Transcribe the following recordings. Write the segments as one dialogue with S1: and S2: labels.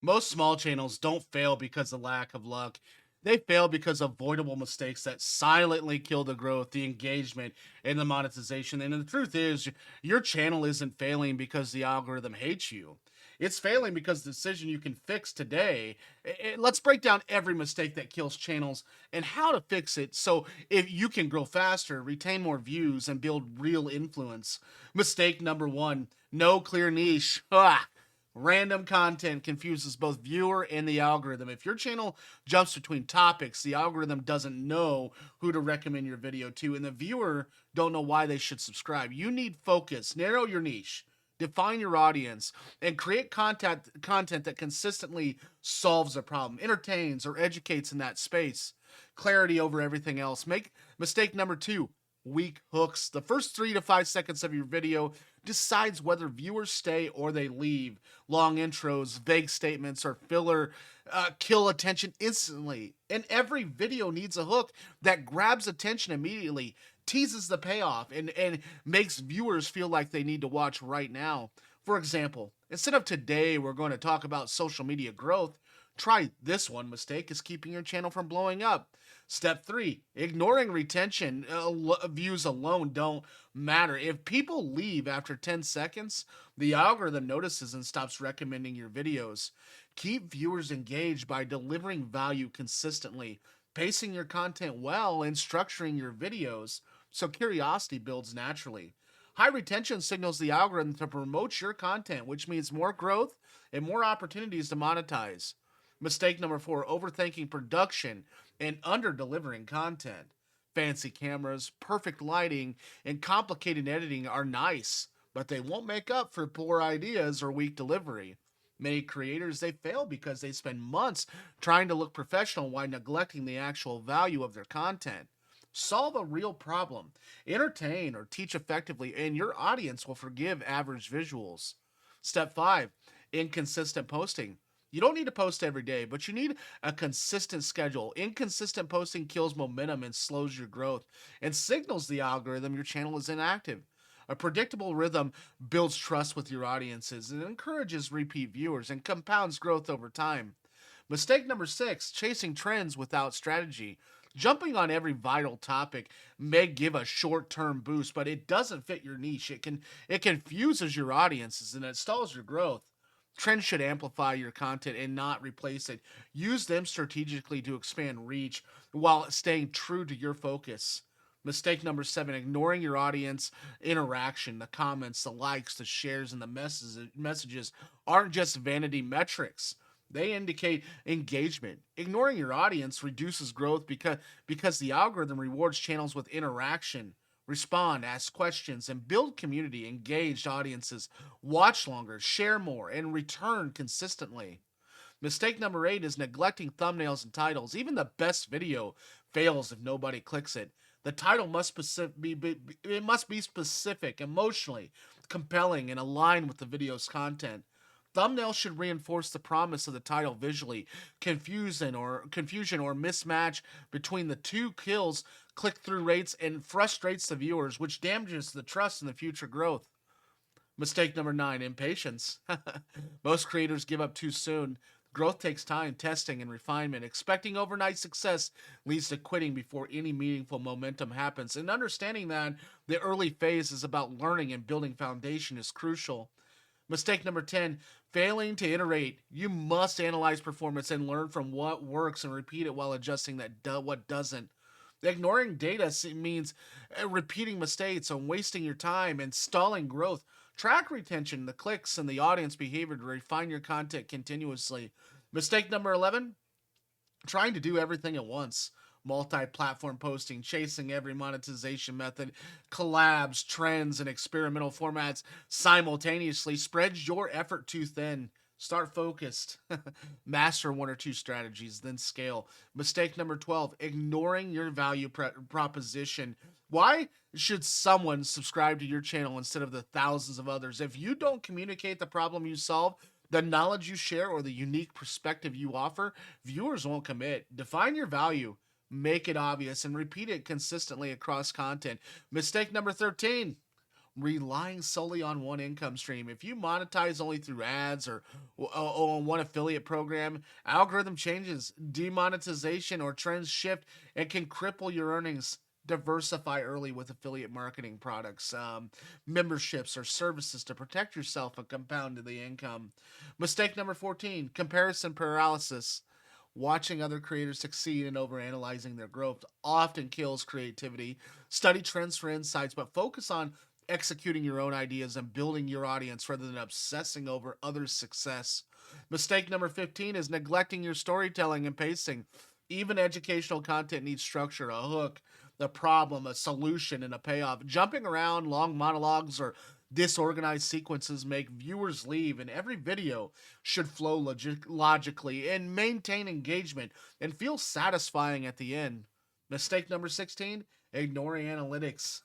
S1: Most small channels don't fail because of lack of luck. They fail because of avoidable mistakes that silently kill the growth, the engagement, and the monetization. And the truth is, your channel isn't failing because the algorithm hates you. It's failing because the decision you can fix today. Let's break down every mistake that kills channels and how to fix it so if you can grow faster, retain more views, and build real influence. Mistake number one: no clear niche. Random content confuses both viewer and the algorithm. If your channel jumps between topics, the algorithm doesn't know who to recommend your video to, and the viewer don't know why they should subscribe. You need focus, narrow your niche, define your audience, and create content that consistently solves a problem, entertains or educates in that space. Clarity over everything else. Make mistake number two: weak hooks. The first 3 to 5 seconds of your video decides whether viewers stay or they leave. Long intros, vague statements, or filler kill attention instantly. And every video needs a hook that grabs attention immediately, teases the payoff, and makes viewers feel like they need to watch right now. For example, instead of today, we're going to talk about social media growth. Try this one mistake is keeping your channel from blowing up. Step three: ignoring retention. Views alone don't matter. If people leave after 10 seconds, the algorithm notices and stops recommending your videos. Keep viewers engaged by delivering value consistently, pacing your content well, and structuring your videos so curiosity builds naturally. High retention signals the algorithm to promote your content, which means more growth and more opportunities to monetize. Mistake number four: overthinking production and under delivering content. Fancy cameras, perfect lighting, and complicated editing are nice, but they won't make up for poor ideas or weak delivery. Many creators they fail because they spend months trying to look professional while neglecting the actual value of their content. Solve a real problem, entertain or teach effectively, and your audience will forgive average visuals. Step five: inconsistent posting. You don't need to post every day, but you need a consistent schedule. Inconsistent posting kills momentum and slows your growth and signals the algorithm your channel is inactive. A predictable rhythm builds trust with your audiences and encourages repeat viewers and compounds growth over time. Mistake number six: chasing trends without strategy. Jumping on every vital topic may give a short-term boost, but it doesn't fit your niche. It confuses your audiences and it stalls your growth. Trends should amplify your content and not replace it. Use them strategically to expand reach while staying true to your focus. Mistake number seven: ignoring your audience interaction. The comments, the likes, the shares, and the messages aren't just vanity metrics. They indicate engagement. Ignoring your audience reduces growth because the algorithm rewards channels with interaction. Respond, ask questions, and build community. Engaged audiences watch longer, share more, and return consistently. Mistake number eight is neglecting thumbnails and titles. Even the best video fails if nobody clicks it. The title must it must be specific, emotionally compelling, and aligned with the video's content. Thumbnails should reinforce the promise of the title visually. Confusion or mismatch between the two kills click-through rates and frustrates the viewers, which damages the trust in the future growth. Mistake number nine: impatience. Most creators give up too soon. Growth takes time, testing, and refinement. Expecting overnight success leads to quitting before any meaningful momentum happens. And understanding that the early phase is about learning and building foundation is crucial. Mistake number 10: failing to iterate. You must analyze performance and learn from what works and repeat it while adjusting what doesn't. Ignoring data means repeating mistakes and wasting your time and stalling growth. Track retention, the clicks, and the audience behavior to refine your content continuously. Mistake number 11: trying to do everything at once. Multi-platform posting, chasing every monetization method, collabs, trends, and experimental formats simultaneously spreads your effort too thin. Start focused. Master one or two strategies, then scale. Mistake number 12: ignoring your value proposition. Why should someone subscribe to your channel instead of the thousands of others? If you don't communicate the problem you solve, the knowledge you share, or the unique perspective you offer, viewers won't commit. Define your value, make it obvious, and repeat it consistently across content. Mistake number 13: relying solely on one income stream. If you monetize only through ads or on one affiliate program, algorithm changes, demonetization, or trends shift and can cripple your earnings. Diversify early with affiliate marketing products, memberships, or services to protect yourself and compound the income. Mistake number 14, comparison paralysis. Watching other creators succeed and overanalyzing their growth often kills creativity. Study trends for insights, but focus on executing your own ideas and building your audience rather than obsessing over others' success. Mistake number 15 is neglecting your storytelling and pacing. Even educational content needs structure, a hook, the problem, a solution, and a payoff. Jumping around, long monologues, or disorganized sequences make viewers leave, and every video should flow logically and maintain engagement and feel satisfying at the end. Mistake number 16, ignoring analytics.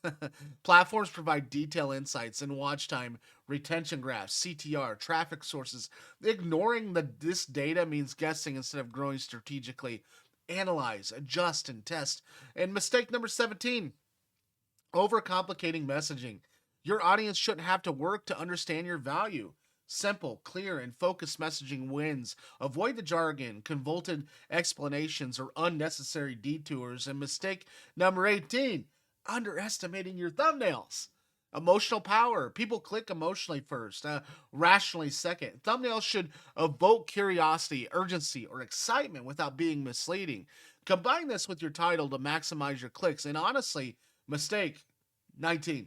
S1: Platforms provide detailed insights and watch time, retention graphs, CTR, traffic sources. Ignoring this data means guessing instead of growing strategically. Analyze, adjust, and test. And mistake number 17, overcomplicating messaging. Your audience shouldn't have to work to understand your value. Simple, clear, and focused messaging wins. Avoid the jargon, convoluted explanations, or unnecessary detours. And mistake number 18, underestimating your thumbnails. Emotional power. People click emotionally first, rationally second. Thumbnails should evoke curiosity, urgency, or excitement without being misleading. Combine this with your title to maximize your clicks. And honestly, mistake 19.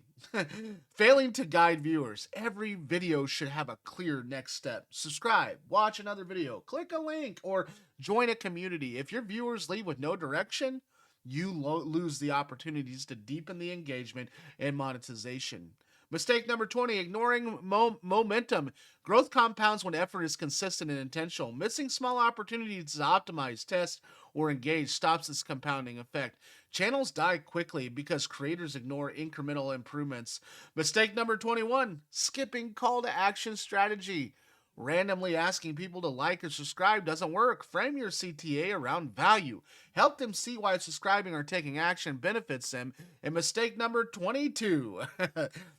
S1: Failing to guide viewers. Every video should have a clear next step. Subscribe, watch another video, click a link, or join a community. If your viewers leave with no direction, you lose the opportunities to deepen the engagement and monetization. Mistake number 20, ignoring momentum. Growth compounds when effort is consistent and intentional. Missing small opportunities to optimize, test, or engage stops this compounding effect. Channels die quickly because creators ignore incremental improvements. Mistake number 21, skipping call to action strategy. Randomly asking people to like or subscribe doesn't work. Frame your CTA around value. Help them see why subscribing or taking action benefits them. And mistake number 22,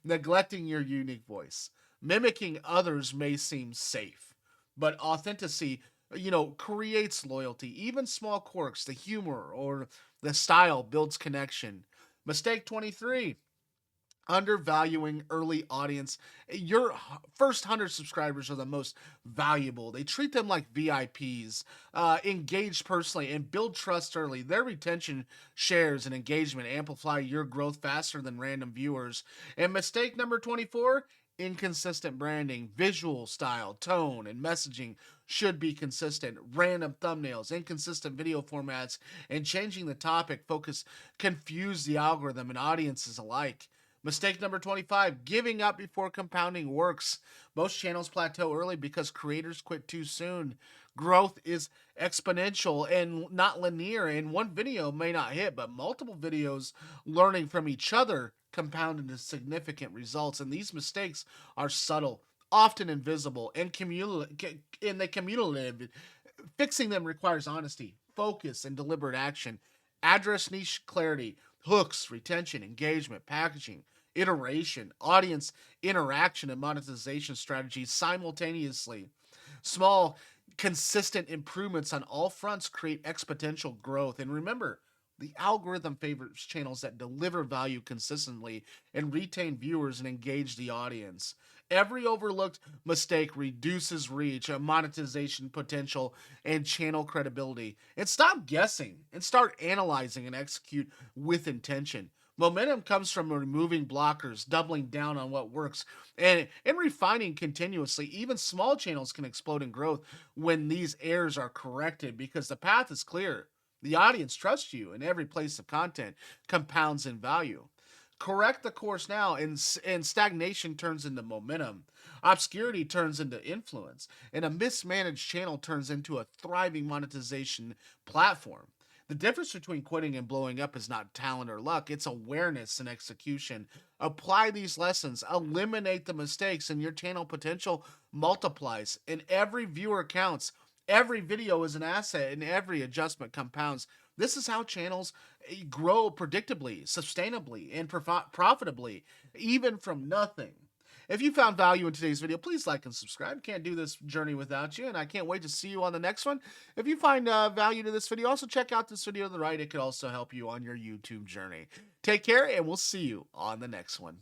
S1: neglecting your unique voice. Mimicking others may seem safe, but authenticity, creates loyalty. Even small quirks, the humor or the style builds connection. Mistake 23, undervaluing early audience. Your first 100 subscribers are the most valuable. They treat them like VIPs, engage personally, and build trust early. Their retention, shares, and engagement amplify your growth faster than random viewers. And mistake number 24, inconsistent branding. Visual style, tone, and messaging should be consistent. Random thumbnails, inconsistent video formats, and changing the topic focus confuse the algorithm and audiences alike. Mistake number 25, giving up before compounding works. Most channels plateau early because creators quit too soon. Growth is exponential and not linear, and one video may not hit, but multiple videos learning from each other compound into significant results. And these mistakes are subtle, often invisible, and cumulative. Fixing them requires honesty, focus, and deliberate action. Address niche clarity, hooks, retention, engagement, packaging, iteration, audience interaction, and monetization strategies simultaneously. Small, consistent improvements on all fronts create exponential growth. And remember, the algorithm favors channels that deliver value consistently and retain viewers and engage the audience. Every overlooked mistake reduces reach, monetization potential, and channel credibility. And stop guessing and start analyzing and execute with intention. Momentum comes from removing blockers, doubling down on what works, and refining continuously. Even small channels can explode in growth when these errors are corrected because the path is clear. The audience trusts you, and every place of content compounds in value. Correct the course now, and stagnation turns into momentum. Obscurity turns into influence, and a mismanaged channel turns into a thriving monetization platform. The difference between quitting and blowing up is not talent or luck, it's awareness and execution. Apply these lessons, eliminate the mistakes, and your channel potential multiplies. And every viewer counts. Every video is an asset, and every adjustment compounds. This is how channels grow predictably, sustainably, and profitably, even from nothing. If you found value in today's video, please like and subscribe. Can't do this journey without you, and I can't wait to see you on the next one. If you find value to this video, also check out this video on the right. It could also help you on your YouTube journey. Take care, and we'll see you on the next one.